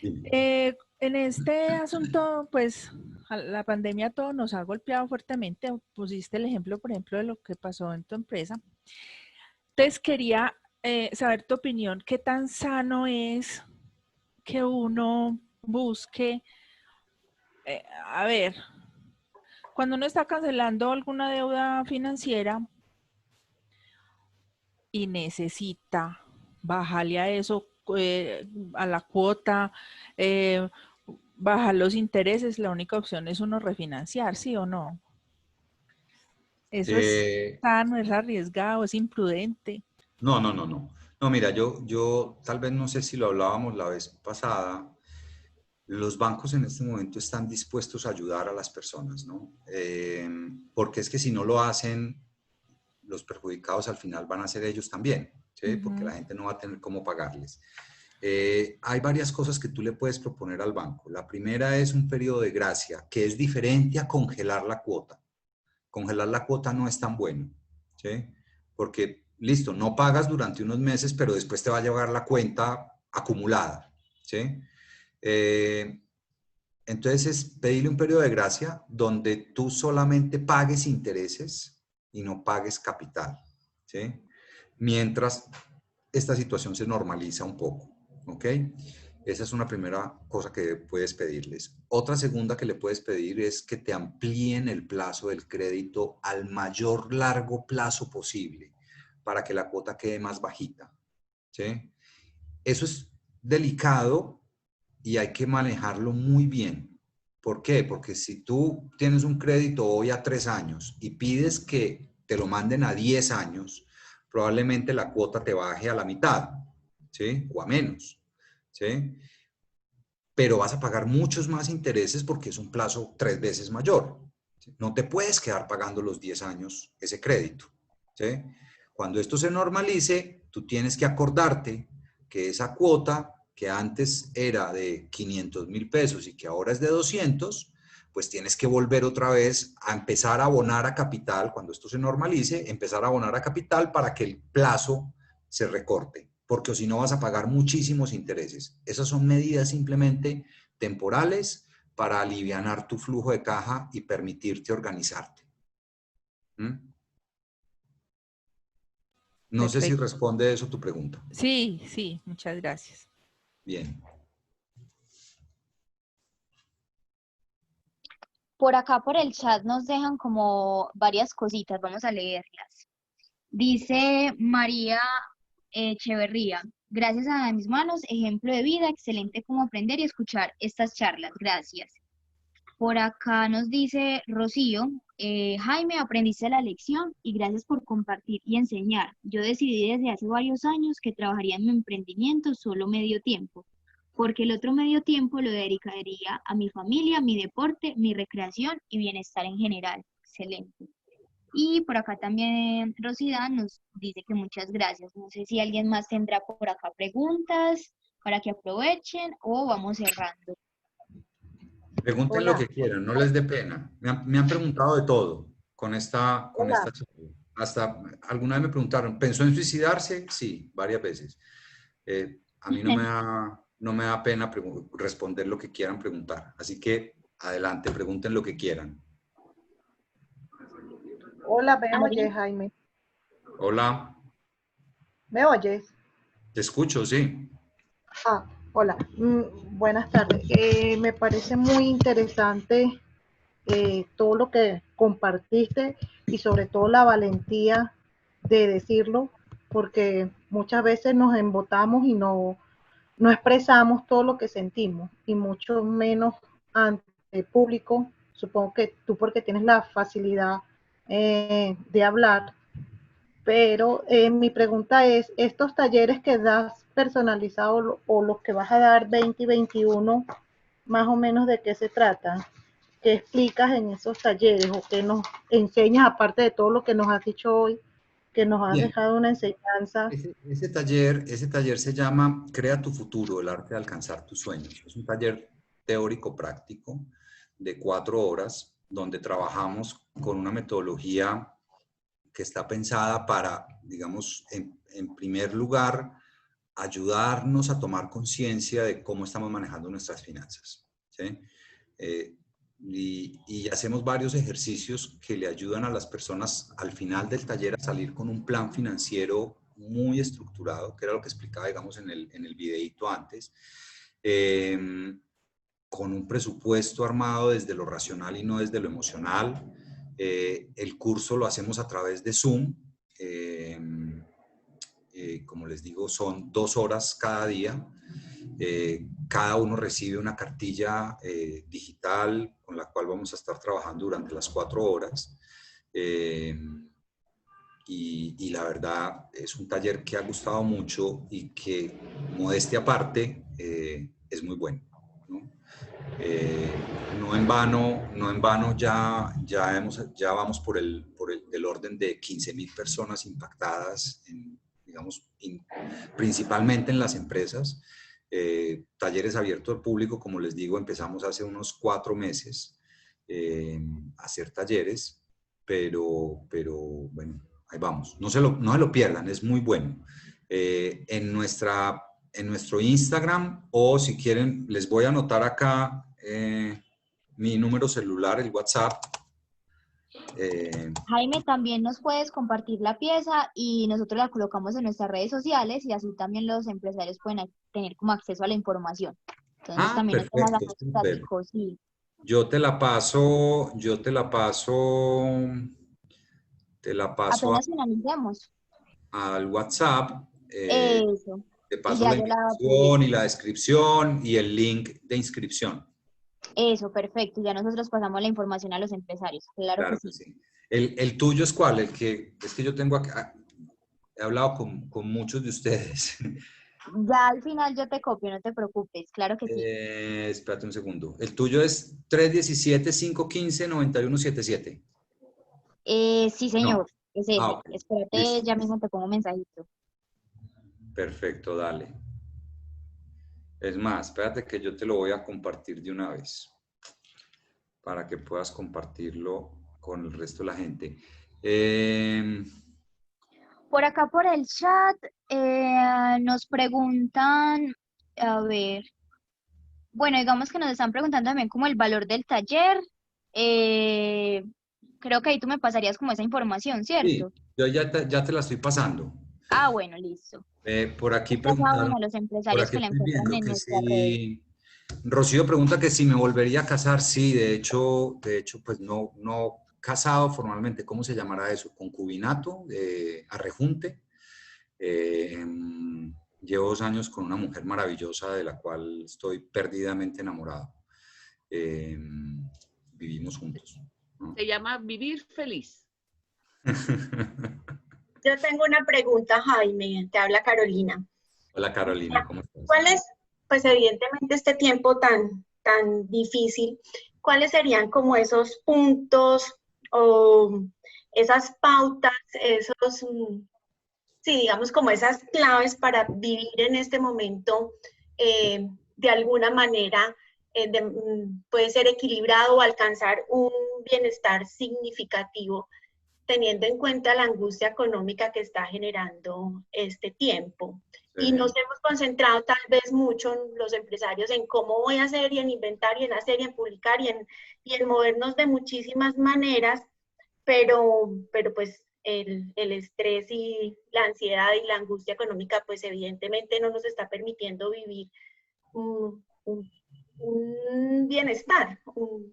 Dime. En este asunto, pues la pandemia todo nos ha golpeado fuertemente. Pusiste el ejemplo, por ejemplo, de lo que pasó en tu empresa. Entonces quería saber tu opinión. ¿Qué tan sano es que uno busque, a ver, cuando uno está cancelando alguna deuda financiera y necesita bajarle a eso, a la cuota, eh, bajar los intereses, la única opción es uno refinanciar, ¿sí o no? Eso es Eh, sano, es arriesgado, es imprudente. no, no, no, no. No, mira, yo tal vez no sé si lo hablábamos la vez pasada. Los bancos en este momento están dispuestos a ayudar a las personas, ¿no? Porque es que si no lo hacen, los perjudicados al final van a ser ellos también, ¿sí? Porque la gente no va a tener cómo pagarles. Hay varias cosas que tú le puedes proponer al banco. La primera es un periodo de gracia, que es diferente a congelar la cuota. Congelar la cuota no es tan bueno, ¿sí? Porque, listo, no pagas durante unos meses, pero después te va a llegar la cuenta acumulada, ¿sí? Eh, entonces es pedirle un periodo de gracia donde tú solamente pagues intereses y no pagues capital, ¿sí? Mientras esta situación se normaliza un poco, ¿ok? Esa es una primera cosa que puedes pedirles. Otra segunda que le puedes pedir es que te amplíen el plazo del crédito al mayor largo plazo posible para que la cuota quede más bajita, ¿sí? Eso es delicado y hay que manejarlo muy bien. ¿Por qué? Porque si tú tienes un crédito hoy a 3 años y pides que te lo manden a 10 años, probablemente la cuota te baje a la mitad, ¿sí? O a menos, ¿sí? Pero vas a pagar muchos más intereses porque es un plazo 3 veces mayor. ¿Sí? No te puedes quedar pagando los 10 años ese crédito, ¿sí? Cuando esto se normalice, tú tienes que acordarte que esa cuota que antes era de 500.000 pesos y que ahora es de 200, pues tienes que volver otra vez a empezar a abonar a capital, cuando esto se normalice, empezar a abonar a capital para que el plazo se recorte, porque si no vas a pagar muchísimos intereses. Esas son medidas simplemente temporales para alivianar tu flujo de caja y permitirte organizarte. ¿Mm? No sé si Perfecto. responde eso tu pregunta. Sí, sí, muchas gracias. Bien. Por acá por el chat nos dejan como varias cositas, vamos a leerlas. Dice María Echeverría, gracias a mis manos, ejemplo de vida, excelente como aprender y escuchar estas charlas, gracias. Por acá nos dice Rocío, Jaime, aprendiste la lección y gracias por compartir y enseñar. Yo decidí desde hace varios años que trabajaría en mi emprendimiento solo medio tiempo, porque el otro medio tiempo lo dedicaría a mi familia, mi deporte, mi recreación y bienestar en general. Excelente. Y por acá también Rosida nos dice que muchas gracias. No sé si alguien más tendrá por acá preguntas para que aprovechen o vamos cerrando. Pregunten lo Hola, que quieran, no les dé pena. Me han preguntado de todo con hola. esta charla. Hasta alguna vez me preguntaron, ¿pensó en suicidarse? Sí, varias veces. A mí no me da pena responder lo que quieran preguntar. Así que adelante, pregunten lo que quieran. Hola, ¿me Ari, oyes, Jaime? Hola, ¿Me oyes? te escucho, sí. Ah, hola. Buenas tardes. Me parece muy interesante todo lo que compartiste y sobre todo la valentía de decirlo, porque muchas veces nos embotamos y no expresamos todo lo que sentimos y mucho menos ante el público. Supongo que tú porque tienes la facilidad de hablar. Pero mi pregunta es, ¿estos talleres que das personalizados o los que vas a dar 20 y 21, más o menos de qué se tratan? ¿Qué explicas en esos talleres o qué nos enseñas aparte de todo lo que nos has dicho hoy, que nos has Bien, dejado una enseñanza? ese taller se llama Crea tu futuro, el arte de alcanzar tus sueños. Es un taller teórico práctico de 4 horas donde trabajamos con una metodología que está pensada para, digamos, en primer lugar, ayudarnos a tomar conciencia de cómo estamos manejando nuestras finanzas, ¿sí? Y hacemos varios ejercicios que le ayudan a las personas al final del taller a salir con un plan financiero muy estructurado, que era lo que explicaba, digamos, en el videíto antes, con un presupuesto armado desde lo racional y no desde lo emocional. El curso lo hacemos a través de Zoom. Como les digo, son 2 horas cada día. Cada uno recibe una cartilla digital con la cual vamos a estar trabajando durante las 4 horas. Y la verdad es un taller que ha gustado mucho y que, modestia aparte, es muy bueno, ¿no? No en vano ya vamos por del orden de 15.000 personas impactadas, digamos, principalmente en las empresas. Talleres abiertos al público, como les digo, empezamos hace unos 4 meses a hacer talleres, pero bueno, ahí vamos. No se lo pierdan, es muy bueno. En nuestro Instagram, o si quieren, les voy a anotar acá mi número celular, el WhatsApp. Jaime, también nos puedes compartir la pieza y nosotros la colocamos en nuestras redes sociales y así también los empresarios pueden tener como acceso a la información. Entonces también nos dejas Perfecto, acá estáticos, sí. Yo te la paso Apenas finalicemos. al WhatsApp. Eso. Te Y paso ya la yo la invitación y la descripción y el link de inscripción. Eso, perfecto. Ya nosotros pasamos la información a los empresarios. Claro Claro que que sí. sí. ¿El tuyo es cuál? Es que yo tengo acá, he hablado con muchos de ustedes. Ya al final yo te copio, no te preocupes. Claro que sí. Espérate un segundo. El tuyo es 317-515-9177. Sí, No. señor. Es ese. Ok. Espérate, Listo. ya mismo te pongo un mensajito. Perfecto, dale. Es más, espérate que yo te lo voy a compartir de una vez para que puedas compartirlo con el resto de la gente. Por acá por el chat nos preguntan, a ver, bueno, digamos que nos están preguntando también como el valor del taller. Eh, Creo que ahí tú me pasarías como esa información, Sí, ¿cierto? yo ya te la estoy pasando. Ah, bueno, listo. Por aquí Ya saben preguntaron, a los por empresarios aquí que la estoy encuentran viendo en que nuestras redes. si Rocío pregunta que si me volvería a casar. Sí, de hecho, pues no casado formalmente. ¿Cómo se llamará eso? Concubinato, arrejunte. Llevo 2 años con una mujer maravillosa de la cual estoy perdidamente enamorado. Vivimos juntos, ¿no? Se llama Vivir Feliz. Yo tengo una pregunta, Jaime, te habla Carolina. Hola Carolina, ¿cómo estás? ¿Cuál es, pues evidentemente este tiempo tan difícil, cuáles serían como esos puntos o esas pautas, sí, digamos como esas claves para vivir en este momento de alguna manera, puede ser equilibrado o alcanzar un bienestar significativo, teniendo en cuenta la angustia económica que está generando este tiempo? Y nos hemos concentrado tal vez mucho los empresarios en cómo voy a hacer y en inventar y en hacer y en publicar y en movernos de muchísimas maneras, pero pues el estrés y la ansiedad y la angustia económica pues evidentemente no nos está permitiendo vivir un bienestar,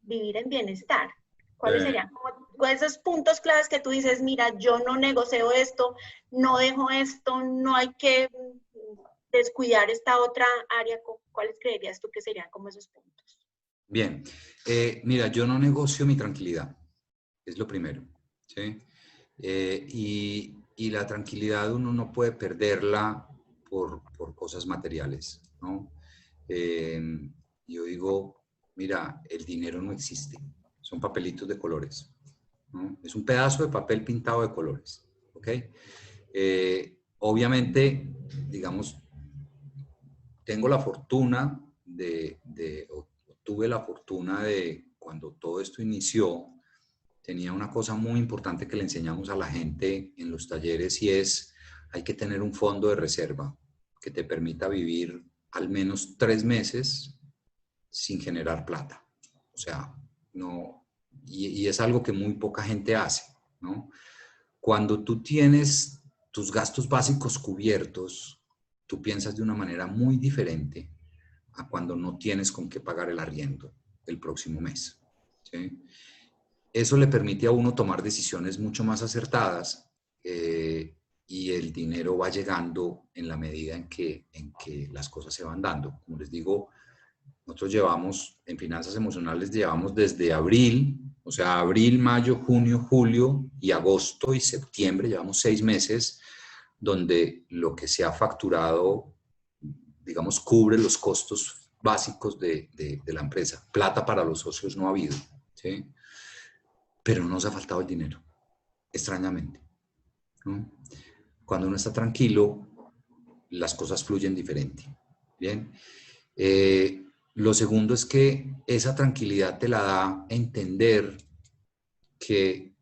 vivir en bienestar. ¿Cuáles serían como esos puntos claves que tú dices, mira, yo no negocio esto, no dejo esto, no hay que descuidar esta otra área? ¿Cuáles creerías tú que serían como esos puntos? Bien, mira, yo no negocio mi tranquilidad, es lo primero, ¿sí? Y la tranquilidad uno no puede perderla por cosas materiales, ¿no? Yo digo, mira, el dinero no existe, son papelitos de colores, ¿no? Es un pedazo de papel pintado de colores, ¿ok? Obviamente, digamos, tengo la fortuna tuve la fortuna de, cuando todo esto inició, tenía una cosa muy importante que le enseñamos a la gente en los talleres y es, hay que tener un fondo de reserva, que te permita vivir al menos 3 meses sin generar plata. O sea, no, y es algo que muy poca gente hace, ¿no? Cuando tú tienes tus gastos básicos cubiertos, tú piensas de una manera muy diferente a cuando no tienes con qué pagar el arriendo el próximo mes, ¿sí? Eso le permite a uno tomar decisiones mucho más acertadas, y el dinero va llegando en la medida en que las cosas se van dando. Como les digo, nosotros llevamos, en finanzas emocionales, llevamos desde abril, o sea, abril, mayo, junio, julio y agosto y septiembre, llevamos 6 meses donde lo que se ha facturado, digamos, cubre los costos básicos de la empresa. Plata para los socios no ha habido, ¿sí? Pero no nos ha faltado el dinero, extrañamente, ¿no? Cuando uno está tranquilo, las cosas fluyen diferente. Bien. Lo segundo es que esa tranquilidad te la da entender que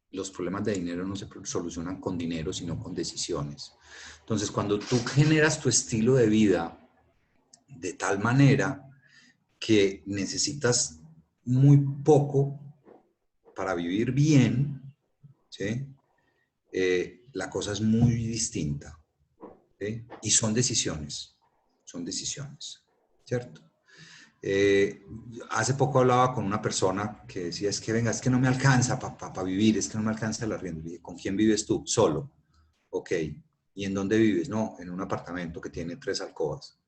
los problemas de dinero no se solucionan con dinero, sino con decisiones. Entonces, cuando tú generas tu estilo de vida de tal manera que necesitas muy poco para vivir bien, ¿sí? La cosa es muy distinta, ¿sí? Y son decisiones, ¿cierto? Hace poco hablaba con una persona que decía, es que venga, es que no me alcanza para vivir, es que no me alcanza el arriendo. Le dije, ¿con quién vives tú? Solo. Ok. ¿Y en dónde vives? No, en un apartamento que tiene 3 alcobas.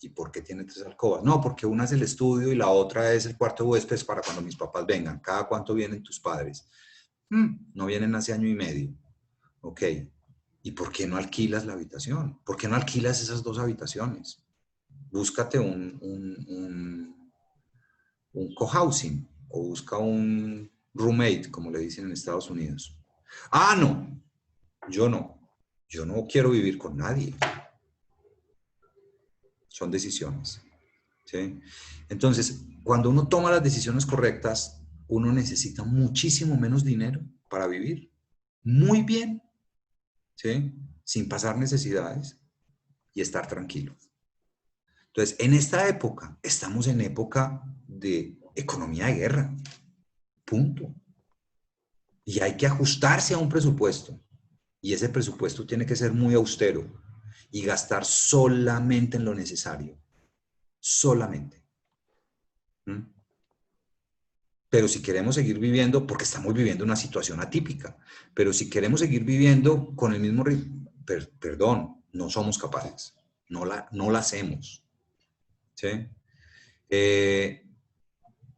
¿Y por qué tiene 3 alcobas? No, porque una es el estudio y la otra es el cuarto de huéspedes para cuando mis papás vengan. ¿Cada cuánto vienen tus padres? No vienen hace año y medio. Ok. ¿Y por qué no alquilas la habitación? ¿Por qué no alquilas esas 2 habitaciones? Búscate un cohousing o busca un roommate, como le dicen en Estados Unidos. Ah, no. Yo no quiero vivir con nadie. Son decisiones, ¿sí? Entonces, cuando uno toma las decisiones correctas, uno necesita muchísimo menos dinero para vivir muy bien, ¿sí? Sin pasar necesidades y estar tranquilo. Entonces, en esta época, estamos en época de economía de guerra, punto. Y hay que ajustarse a un presupuesto. Y ese presupuesto tiene que ser muy austero y gastar solamente en lo necesario. Solamente. ¿Mm? Pero si queremos seguir viviendo, porque estamos viviendo una situación atípica, pero si queremos seguir viviendo con el mismo ritmo, perdón, no somos capaces, no la hacemos. ¿Sí?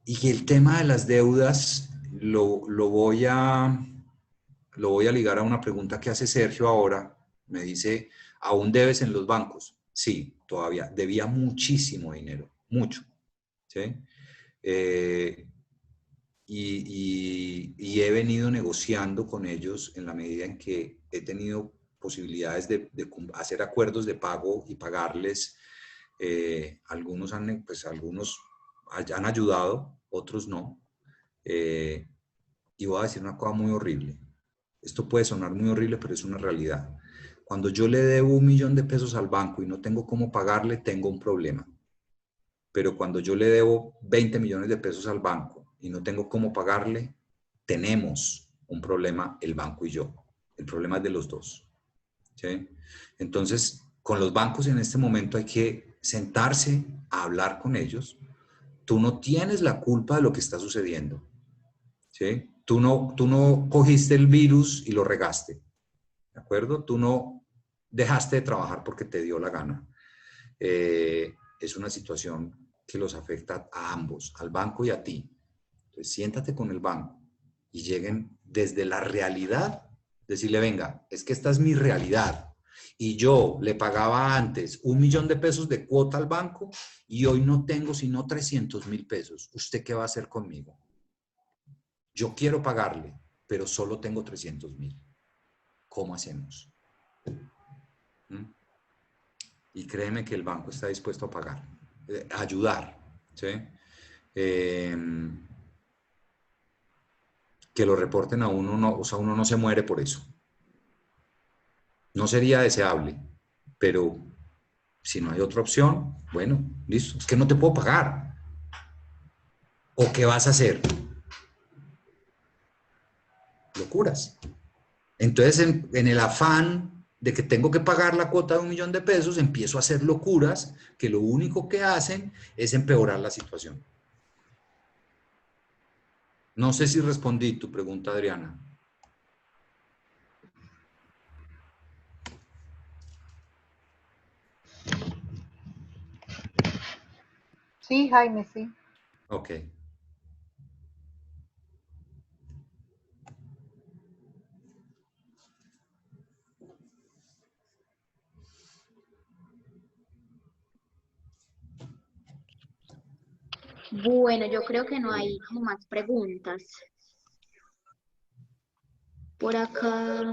Y el tema de las deudas lo voy a ligar a una pregunta que hace Sergio ahora. Me dice, ¿aún debes en los bancos? Sí, todavía. Debía muchísimo dinero, mucho. ¿Sí? Y he venido negociando con ellos en la medida en que he tenido posibilidades de hacer acuerdos de pago y pagarles. Algunos han ayudado, otros no. Y voy a decir una cosa muy horrible. Esto puede sonar muy horrible, pero es una realidad. Cuando yo le debo 1 millón de pesos al banco y no tengo cómo pagarle, tengo un problema. Pero cuando yo le debo 20 millones de pesos al banco y no tengo cómo pagarle, tenemos un problema el banco y yo. El problema es de los dos. ¿Sí? Entonces, con los bancos en este momento hay que sentarse a hablar con ellos. Tú no tienes la culpa de lo que está sucediendo. ¿Sí? Tú no cogiste el virus y lo regaste. ¿De acuerdo? Tú no dejaste de trabajar porque te dio la gana. Es una situación que los afecta a ambos, al banco y a ti. Entonces, siéntate con el banco y lleguen desde la realidad, decirle, venga, es que esta es mi realidad y yo le pagaba antes 1 millón de pesos de cuota al banco y hoy no tengo sino 300.000 pesos. ¿Usted qué va a hacer conmigo? Yo quiero pagarle, pero solo tengo 300.000. ¿Cómo hacemos? ¿Mm? Y créeme que el banco está dispuesto a pagar, a ayudar, ¿sí? Que lo reporten a uno, no, o sea, uno no se muere por eso. No sería deseable, pero Si no hay otra opción, bueno, listo, es que no te puedo pagar. ¿O qué vas a hacer? Locuras. Entonces, en el afán de que tengo que pagar la cuota de 1 millón de pesos, empiezo a hacer locuras que lo único que hacen es empeorar la situación. No sé si respondí tu pregunta, Adriana. Sí, Jaime, sí. Ok. Bueno, yo creo que no hay como más preguntas. Por acá.